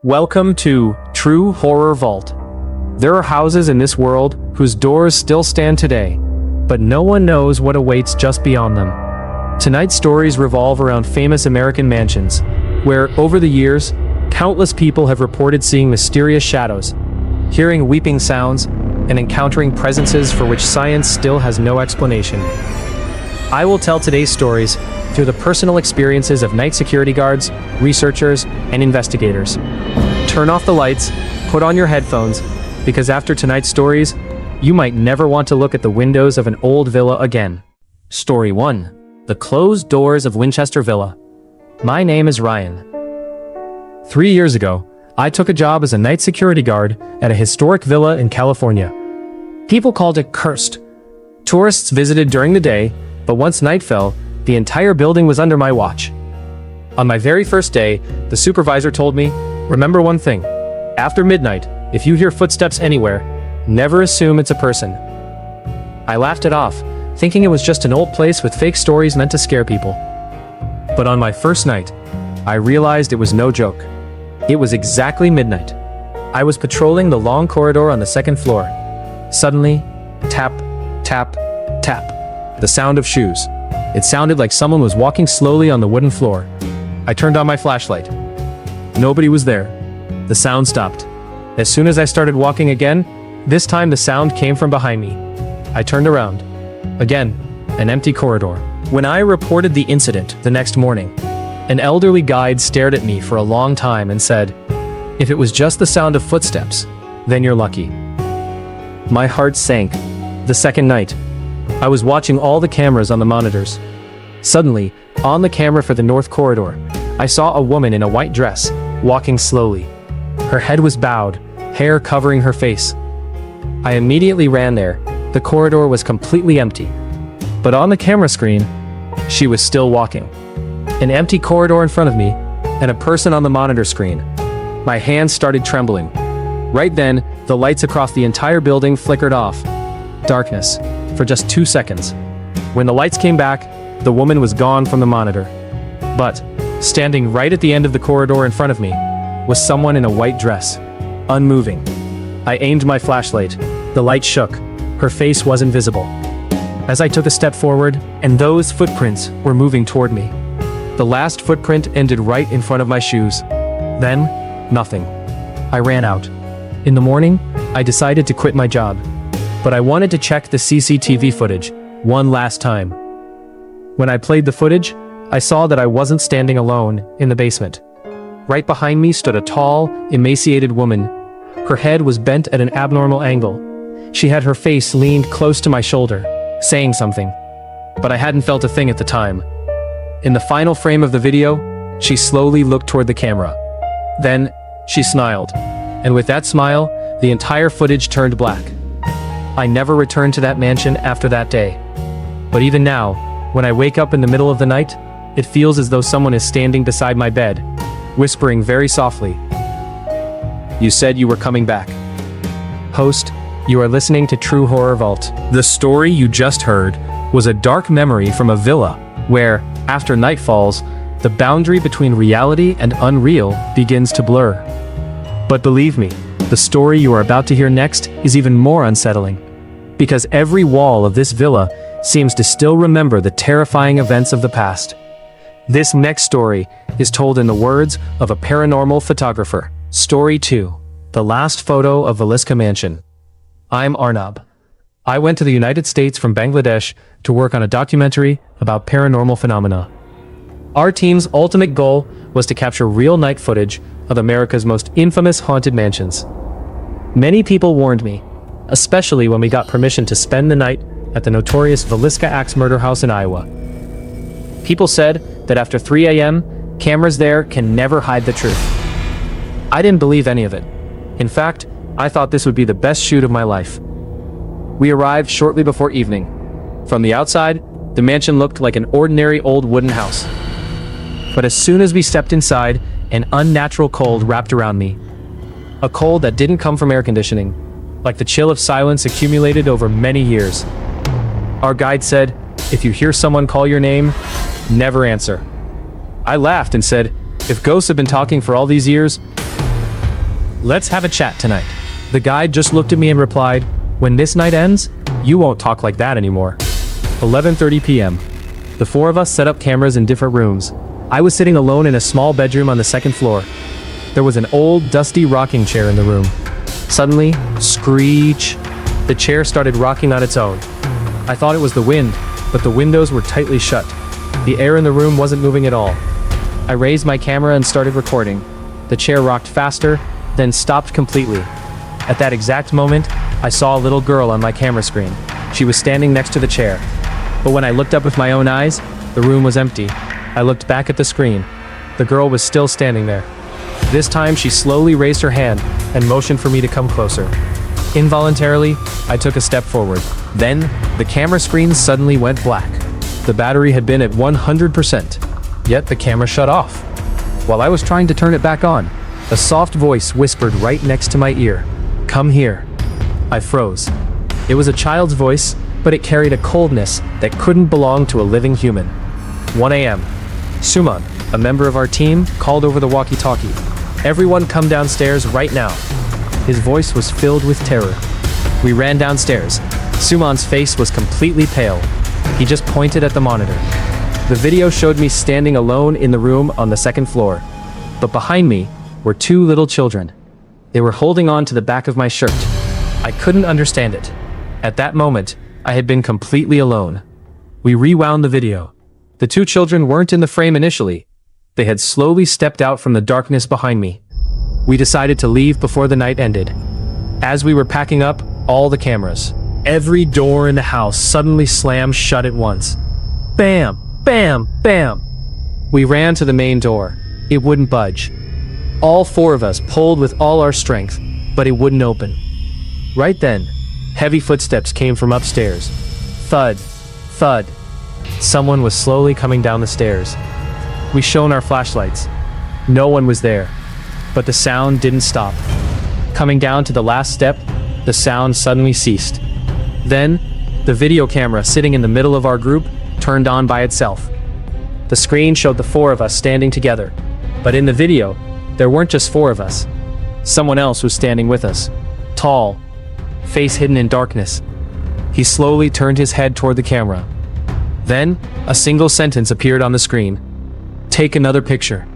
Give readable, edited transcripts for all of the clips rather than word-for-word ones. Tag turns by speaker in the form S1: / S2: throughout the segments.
S1: Welcome to True Horror Vault. There are houses in this world whose doors still stand today, but no one knows what awaits just beyond them. Tonight's stories revolve around famous American mansions, where, over the years, countless people have reported seeing mysterious shadows, hearing weeping sounds, and encountering presences for which science still has no explanation. I will tell today's stories through the personal experiences of night security guards, researchers, and investigators. Turn off the lights, put on your headphones, because after tonight's stories, you might never want to look at the windows of an old villa again. Story 1. The Closed Doors of Winchester Villa. My name is Ryan. 3 years ago, I took a job as a night security guard at a historic villa in California. People called it cursed. Tourists visited during the day, but once night fell, the entire building was under my watch. On my very first day, the supervisor told me, "Remember one thing. After midnight, if you hear footsteps anywhere, never assume it's a person." I laughed it off, thinking it was just an old place with fake stories meant to scare people. But on my first night, I realized it was no joke. It was exactly midnight. I was patrolling the long corridor on the second floor. Suddenly, tap, tap, tap. The sound of shoes. It sounded like someone was walking slowly on the wooden floor. I turned on my flashlight. Nobody was there. The sound stopped. As soon as I started walking again, this time the sound came from behind me. I turned around. Again, an empty corridor. When I reported the incident the next morning, an elderly guide stared at me for a long time and said, "If it was just the sound of footsteps, then you're lucky." My heart sank. The second night, I was watching all the cameras on the monitors. Suddenly, on the camera for the north corridor, I saw a woman in a white dress, walking slowly. Her head was bowed, hair covering her face. I immediately ran there. The corridor was completely empty. But on the camera screen, she was still walking. An empty corridor in front of me, and a person on the monitor screen. My hands started trembling. Right then, the lights across the entire building flickered off. Darkness. For just 2 seconds. When the lights came back, the woman was gone from the monitor. But, standing right at the end of the corridor in front of me, was someone in a white dress, unmoving. I aimed my flashlight. The light shook. Her face wasn't visible. As I took a step forward, and those footprints were moving toward me. The last footprint ended right in front of my shoes. Then, nothing. I ran out. In the morning, I decided to quit my job. But I wanted to check the CCTV footage one last time. When I played the footage, I saw that I wasn't standing alone in the basement. Right behind me stood a tall, emaciated woman. Her head was bent at an abnormal angle. She had her face leaned close to my shoulder, saying something. But I hadn't felt a thing at the time. In the final frame of the video, she slowly looked toward the camera. Then, she smiled. And with that smile, the entire footage turned black. I never returned to that mansion after that day. But even now, when I wake up in the middle of the night, it feels as though someone is standing beside my bed, whispering very softly, "You said you were coming back." Host, you are listening to True Horror Vault. The story you just heard was a dark memory from a villa where, after night falls, the boundary between reality and unreal begins to blur. But believe me, the story you are about to hear next is even more unsettling. Because every wall of this villa seems to still remember the terrifying events of the past. This next story is told in the words of a paranormal photographer. Story 2. The Last Photo of Villisca Mansion. I'm Arnab. I went to the United States from Bangladesh to work on a documentary about paranormal phenomena. Our team's ultimate goal was to capture real night footage of America's most infamous haunted mansions. Many people warned me, especially when we got permission to spend the night at the notorious Villisca Axe murder house in Iowa. People said that after 3 a.m., cameras there can never hide the truth. I didn't believe any of it. In fact, I thought this would be the best shoot of my life. We arrived shortly before evening. From the outside, the mansion looked like an ordinary old wooden house. But as soon as we stepped inside, an unnatural cold wrapped around me. A cold that didn't come from air conditioning, like the chill of silence accumulated over many years. Our guide said, "If you hear someone call your name, never answer." I laughed and said, "If ghosts have been talking for all these years, Let's have a chat tonight. The guide just looked at me and replied, when this night ends, you won't talk like that anymore. 11:30 p.m. The four of us set up cameras in different rooms. I was sitting alone in a small bedroom on the second floor. There was an old, dusty rocking chair in the room. Suddenly, screech, the chair started rocking on its own. I thought it was the wind, but the windows were tightly shut. The air in the room wasn't moving at all. I raised my camera and started recording. The chair rocked faster, then stopped completely. At that exact moment, I saw a little girl on my camera screen. She was standing next to the chair. But when I looked up with my own eyes, the room was empty. I looked back at the screen. The girl was still standing there. This time she slowly raised her hand and motioned for me to come closer. Involuntarily, I took a step forward. Then, the camera screen suddenly went black. The battery had been at 100%, yet the camera shut off. While I was trying to turn it back on, a soft voice whispered right next to my ear, "Come here." I froze. It was a child's voice, but it carried a coldness that couldn't belong to a living human. 1 a.m. Suman, a member of our team, called over the walkie-talkie. "Everyone come downstairs right now." His voice was filled with terror. We ran downstairs. Suman's face was completely pale. He just pointed at the monitor. The video showed me standing alone in the room on the second floor. But behind me were two little children. They were holding on to the back of my shirt. I couldn't understand it. At that moment, I had been completely alone. We rewound the video. The two children weren't in the frame initially. They had slowly stepped out from the darkness behind me. We decided to leave before the night ended. As we were packing up all the cameras, every door in the house suddenly slammed shut at once. Bam! Bam! Bam! We ran to the main door. It wouldn't budge. All four of us pulled with all our strength, but it wouldn't open. Right then, heavy footsteps came from upstairs. Thud, thud. Someone was slowly coming down the stairs. We shone our flashlights. No one was there, but the sound didn't stop. Coming down to the last step, the sound suddenly ceased. Then, the video camera sitting in the middle of our group turned on by itself. The screen showed the four of us standing together, but in the video, there weren't just four of us. Someone else was standing with us. Tall, face hidden in darkness. He slowly turned his head toward the camera. Then, a single sentence appeared on the screen. "Take another picture."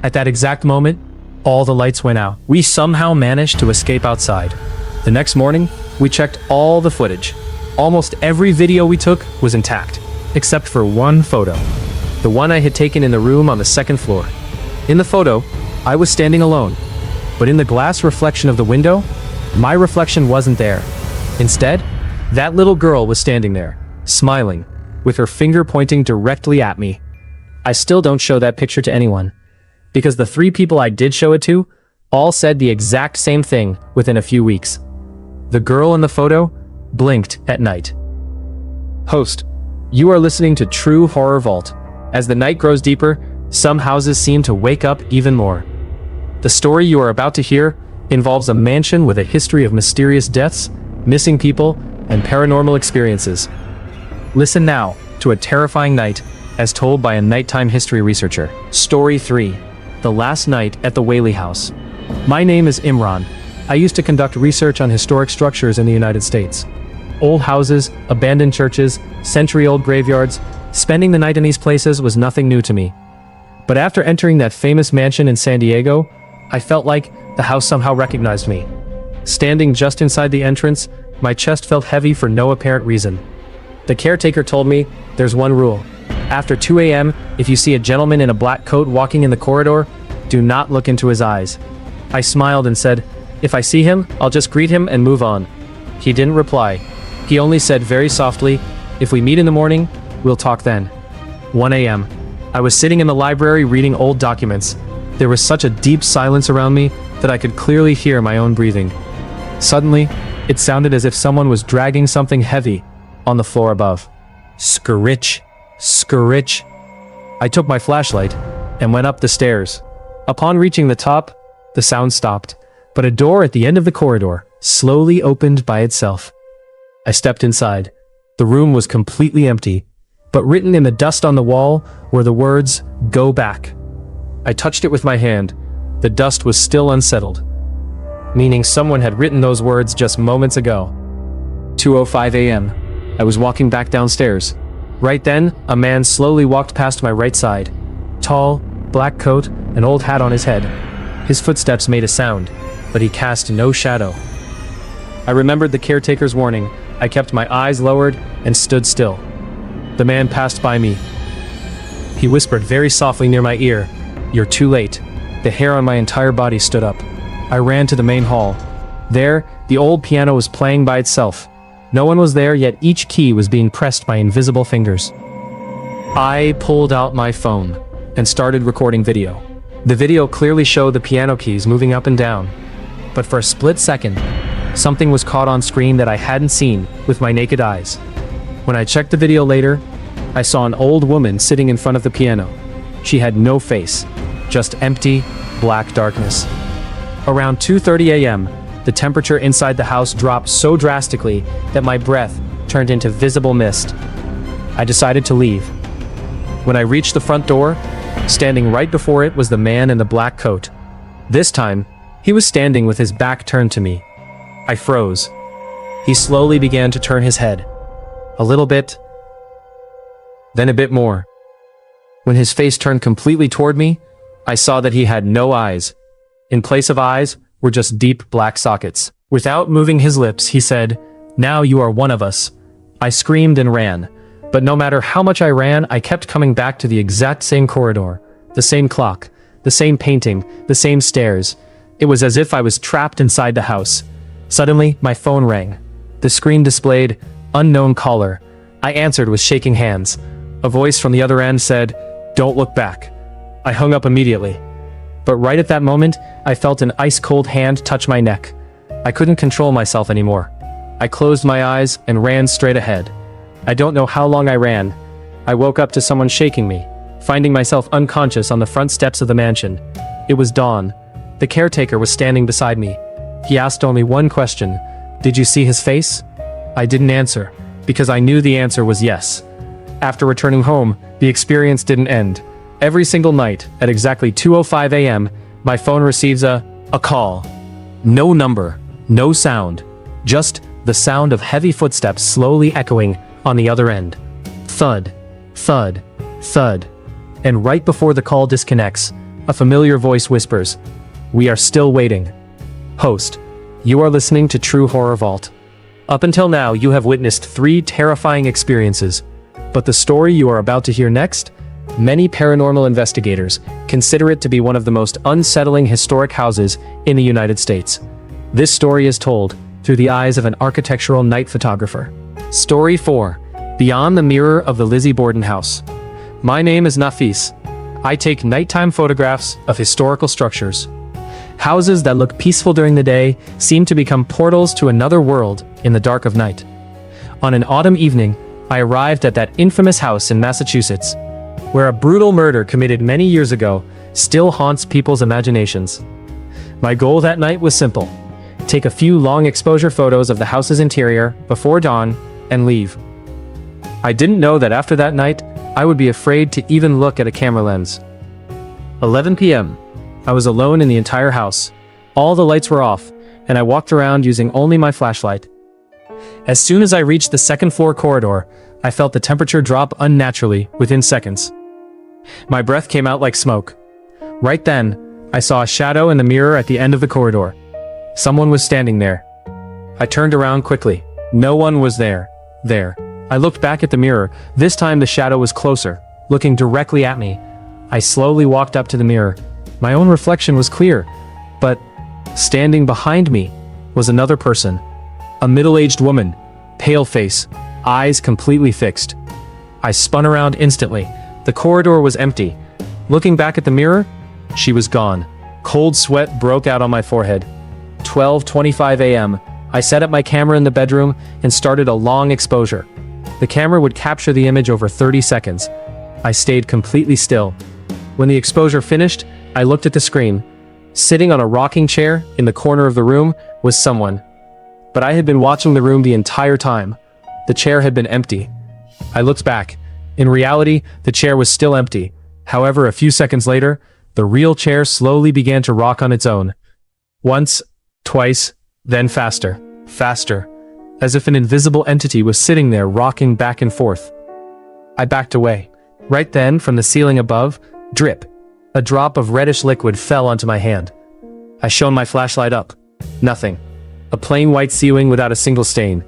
S1: At that exact moment, all the lights went out. We somehow managed to escape outside. The next morning, we checked all the footage. Almost every video we took was intact, except for one photo. The one I had taken in the room on the second floor. In the photo, I was standing alone, but in the glass reflection of the window, my reflection wasn't there. Instead, that little girl was standing there, smiling, with her finger pointing directly at me. I still don't show that picture to anyone, because the three people I did show it to all said the exact same thing within a few weeks. The girl in the photo blinked at night. Host, you are listening to True Horror Vault. As the night grows deeper, some houses seem to wake up even more. The story you are about to hear involves a mansion with a history of mysterious deaths, missing people, and paranormal experiences. Listen now to a terrifying night as told by a nighttime history researcher. Story 3. The Last Night at the Whaley House. My name is Imran. I used to conduct research on historic structures in the United States. Old houses, abandoned churches, century-old graveyards. Spending the night in these places was nothing new to me. But after entering that famous mansion in San Diego, I felt like the house somehow recognized me. Standing just inside the entrance, my chest felt heavy for no apparent reason. The caretaker told me, there's one rule. After 2 a.m., if you see a gentleman in a black coat walking in the corridor, do not look into his eyes. I smiled and said, if I see him, I'll just greet him and move on. He didn't reply. He only said very softly, if we meet in the morning, we'll talk then. 1 a.m. I was sitting in the library reading old documents. There was such a deep silence around me that I could clearly hear my own breathing. Suddenly, it sounded as if someone was dragging something heavy on the floor above. Scritch, scritch. I took my flashlight and went up the stairs. Upon reaching the top, the sound stopped, but a door at the end of the corridor slowly opened by itself. I stepped inside. The room was completely empty, but written in the dust on the wall were the words, "Go back." I touched it with my hand. The dust was still unsettled. meaning someone had written those words just moments ago. 2:05 a.m. I was walking back downstairs. Right then, a man slowly walked past my right side. Tall, black coat, an old hat on his head. His footsteps made a sound, but he cast no shadow. I remembered the caretaker's warning. I kept my eyes lowered and stood still. The man passed by me. He whispered very softly near my ear, "You're too late." The hair on my entire body stood up. I ran to the main hall. There, the old piano was playing by itself. No one was there, yet each key was being pressed by invisible fingers. I pulled out my phone and started recording video. The video clearly showed the piano keys moving up and down. But for a split second, something was caught on screen that I hadn't seen with my naked eyes. When I checked the video later, I saw an old woman sitting in front of the piano. She had no face, just empty, black darkness. Around 2:30 a.m., the temperature inside the house dropped so drastically that my breath turned into visible mist. I decided to leave. When I reached the front door, standing right before it was the man in the black coat. This time, he was standing with his back turned to me. I froze. He slowly began to turn his head. A little bit, then a bit more. When his face turned completely toward me, I saw that he had no eyes. In place of eyes were just deep black sockets. Without moving his lips, he said, "Now you are one of us." I screamed and ran, but no matter how much I ran, I kept coming back to the exact same corridor, the same clock, the same painting, the same stairs. It was as if I was trapped inside the house. Suddenly, my phone rang. The screen displayed, "Unknown caller." I answered with shaking hands. A voice from the other end said, "Don't look back." I hung up immediately. But right at that moment, I felt an ice-cold hand touch my neck. I couldn't control myself anymore. I closed my eyes and ran straight ahead. I don't know how long I ran. I woke up to someone shaking me, finding myself unconscious on the front steps of the mansion. It was dawn. The caretaker was standing beside me. He asked only one question. "Did you see his face?" I didn't answer, because I knew the answer was yes. After returning home, the experience didn't end. Every single night, at exactly 2:05 a.m., my phone receives a call. No number, no sound, just the sound of heavy footsteps slowly echoing on the other end. Thud, thud, thud. And right before the call disconnects, a familiar voice whispers, "We are still waiting." Host, you are listening to True Horror Vault. Up until now, you have witnessed 3 terrifying experiences. But the story you are about to hear next, many paranormal investigators consider it to be one of the most unsettling historic houses in the United States. This story is told through the eyes of an architectural night photographer. Story 4. Beyond the Mirror of the Lizzie Borden House. My name is Nafis. I take nighttime photographs of historical structures. Houses that look peaceful during the day seem to become portals to another world in the dark of night. On an autumn evening, I arrived at that infamous house in Massachusetts, where a brutal murder committed many years ago still haunts people's imaginations. My goal that night was simple: take a few long exposure photos of the house's interior before dawn and leave. I didn't know that after that night, I would be afraid to even look at a camera lens. 11 p.m. I was alone in the entire house. All the lights were off, and I walked around using only my flashlight. As soon as I reached the second floor corridor, I felt the temperature drop unnaturally within seconds. My breath came out like smoke. Right then, I saw a shadow in the mirror at the end of the corridor. Someone was standing there. I turned around quickly. No one was there. I looked back at the mirror. This time the shadow was closer, looking directly at me. I slowly walked up to the mirror. My own reflection was clear, but standing behind me was another person. A middle-aged woman, pale face, eyes completely fixed. I spun around instantly. The corridor was empty. Looking back at the mirror, she was gone. Cold sweat broke out on my forehead. 12:25 a.m. I set up my camera in the bedroom and started a long exposure. The camera would capture the image over 30 seconds. I stayed completely still. When the exposure finished, I looked at the screen. Sitting on a rocking chair in the corner of the room was someone. But I had been watching the room the entire time. The chair had been empty. I looked back. In reality, the chair was still empty. However, a few seconds later, the real chair slowly began to rock on its own. Once, Twice, then faster, faster, as if an invisible entity was sitting there rocking back and forth. I backed away. Right then, from the ceiling above, drip, a drop of reddish liquid fell onto my hand. I shone my flashlight up. Nothing. A plain white ceiling without a single stain.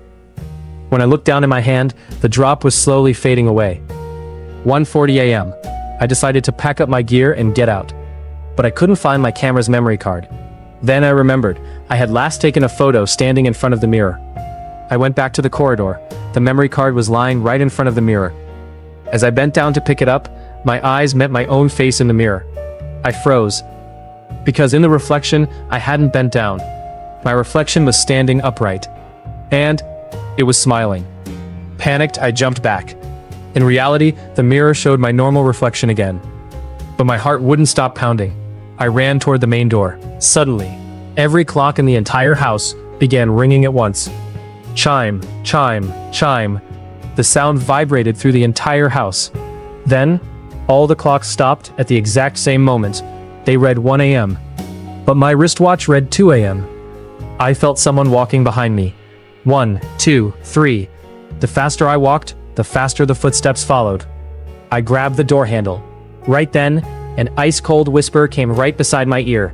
S1: When I looked down in my hand, the drop was slowly fading away. 1:40 a.m. I decided to pack up my gear and get out. But I couldn't find my camera's memory card. Then I remembered, I had last taken a photo standing in front of the mirror. I went back to the corridor. The memory card was lying right in front of the mirror. As I bent down to pick it up, my eyes met my own face in the mirror. I froze. Because in the reflection, I hadn't bent down. My reflection was standing upright. And it was smiling. Panicked, I jumped back. In reality, the mirror showed my normal reflection again. But my heart wouldn't stop pounding. I ran toward the main door. Suddenly, every clock in the entire house began ringing at once. Chime, chime, chime. The sound vibrated through the entire house. Then, all the clocks stopped at the exact same moment. They read 1 a.m. But my wristwatch read 2 a.m. I felt someone walking behind me. 1, 2, 3. The faster I walked, the faster the footsteps followed. I grabbed the door handle. Right then, an ice-cold whisper came right beside my ear.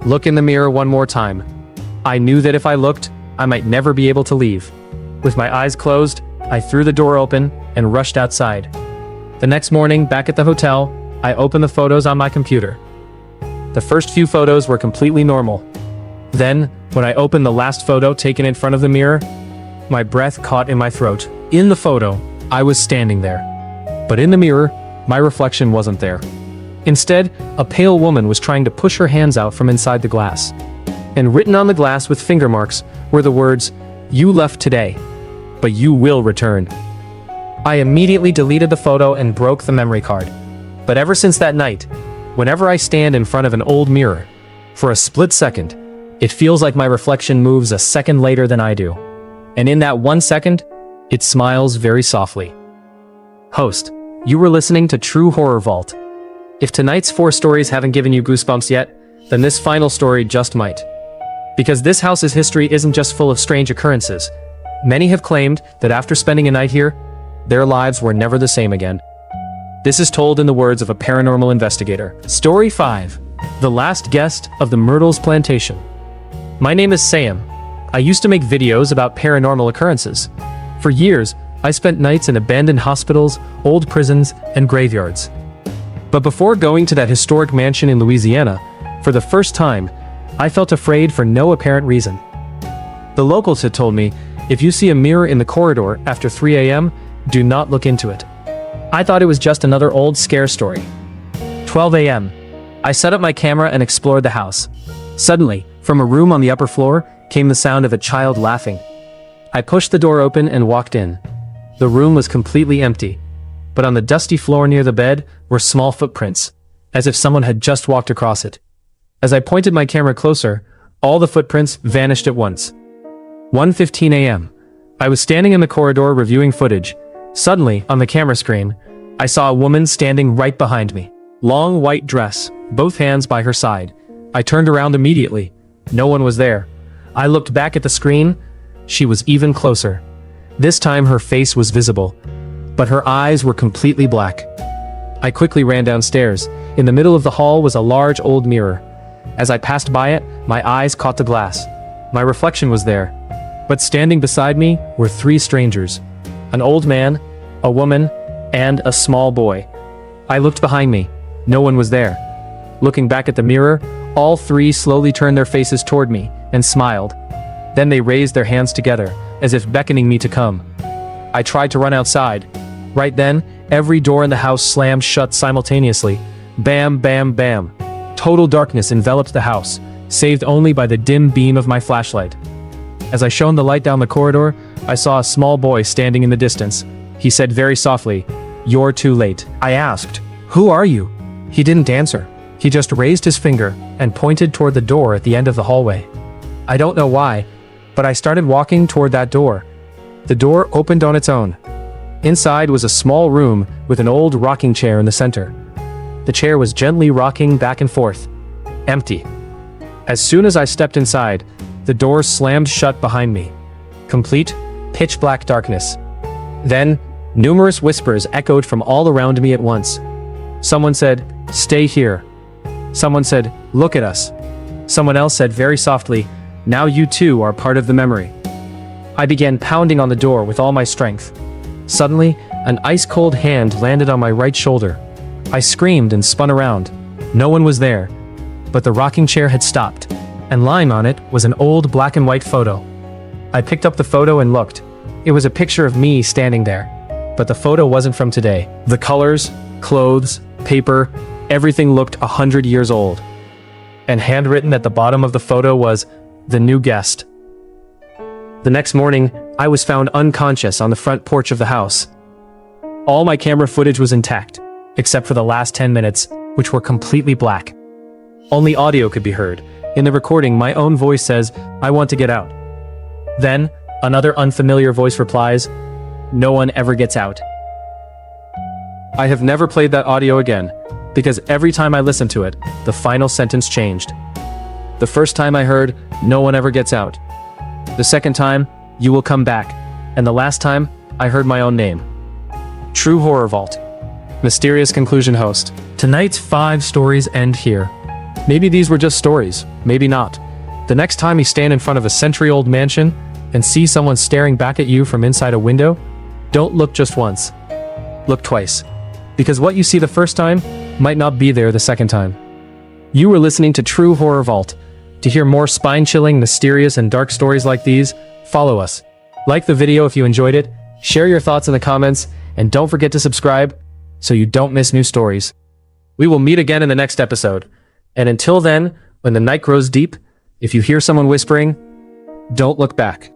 S1: Look in the mirror one more time. I knew that if I looked, I might never be able to leave. With my eyes closed, I threw the door open and rushed outside. The next morning, back at the hotel, I opened the photos on my computer. The first few photos were completely normal. Then, when I opened the last photo taken in front of the mirror, my breath caught in my throat. In the photo, I was standing there. But in the mirror, my reflection wasn't there. Instead, a pale woman was trying to push her hands out from inside the glass. And written on the glass with finger marks were the words, "You left today, but you will return." I immediately deleted the photo and broke the memory card. But ever since that night, whenever I stand in front of an old mirror, for a split second, it feels like my reflection moves a second later than I do. And in that 1 second, it smiles very softly. Host, you were listening to True Horror Vault. If tonight's 4 stories haven't given you goosebumps yet, then this final story just might. Because this house's history isn't just full of strange occurrences. Many have claimed that after spending a night here, their lives were never the same again. This is told in the words of a paranormal investigator. Story 5. The Last Guest of the Myrtles Plantation. My name is Sam. I used to make videos about paranormal occurrences. For years, I spent nights in abandoned hospitals, old prisons, and graveyards. But before going to that historic mansion in Louisiana, for the first time, I felt afraid for no apparent reason. The locals had told me, if you see a mirror in the corridor after 3 a.m., do not look into it. I thought it was just another old scare story. 12 a.m. I set up my camera and explored the house. Suddenly, from a room on the upper floor, came the sound of a child laughing. I pushed the door open and walked in. The room was completely empty, but on the dusty floor near the bed were small footprints, as if someone had just walked across it. As I pointed my camera closer, all the footprints vanished at once. 1:15 a.m. I was standing in the corridor reviewing footage. Suddenly, on the camera screen, I saw a woman standing right behind me. Long white dress, both hands by her side. I turned around immediately. No one was there. I looked back at the screen. She was even closer. This time her face was visible, but her eyes were completely black. I quickly ran downstairs. In the middle of the hall was a large old mirror. As I passed by it, my eyes caught the glass. My reflection was there. But standing beside me were 3 strangers. An old man, a woman, and a small boy. I looked behind me. No one was there. Looking back at the mirror, all 3 slowly turned their faces toward me and smiled. Then they raised their hands together, as if beckoning me to come. I tried to run outside. Right then, every door in the house slammed shut simultaneously. Bam, bam, bam. Total darkness enveloped the house, saved only by the dim beam of my flashlight. As I shone the light down the corridor, I saw a small boy standing in the distance. He said very softly, "You're too late." I asked, "Who are you?" He didn't answer. He just raised his finger and pointed toward the door at the end of the hallway. I don't know why, but I started walking toward that door. The door opened on its own. Inside was a small room with an old rocking chair in the center. The chair was gently rocking back and forth. Empty. As soon as I stepped inside, the doors slammed shut behind me. Complete, pitch-black darkness. Then, numerous whispers echoed from all around me at once. Someone said, "Stay here." Someone said, "Look at us." Someone else said very softly, "Now you too are part of the memory." I began pounding on the door with all my strength. Suddenly, an ice-cold hand landed on my right shoulder. I screamed and spun around. No one was there, but the rocking chair had stopped, and lying on it was an old black and white photo. I picked up the photo and looked. It was a picture of me standing there, but the photo wasn't from today. The colors, clothes, paper, everything looked 100 years old. And handwritten at the bottom of the photo was, "The new guest." The next morning, I was found unconscious on the front porch of the house. All my camera footage was intact, except for the last 10 minutes, which were completely black. Only audio could be heard. In the recording, my own voice says, "I want to get out." Then, another unfamiliar voice replies, "No one ever gets out." I have never played that audio again, because every time I listened to it, the final sentence changed. The first time I heard, "No one ever gets out." The second time, "You will come back." And the last time, I heard my own name. True Horror Vault. Mysterious Conclusion Host. Tonight's 5 stories end here. Maybe these were just stories, maybe not. The next time you stand in front of a century-old mansion and see someone staring back at you from inside a window, don't look just once. Look twice. Because what you see the first time might not be there the second time. You were listening to True Horror Vault. To hear more spine-chilling, mysterious, and dark stories like these, follow us. Like the video if you enjoyed it, share your thoughts in the comments, and don't forget to subscribe so you don't miss new stories. We will meet again in the next episode. And until then, when the night grows deep, if you hear someone whispering, don't look back.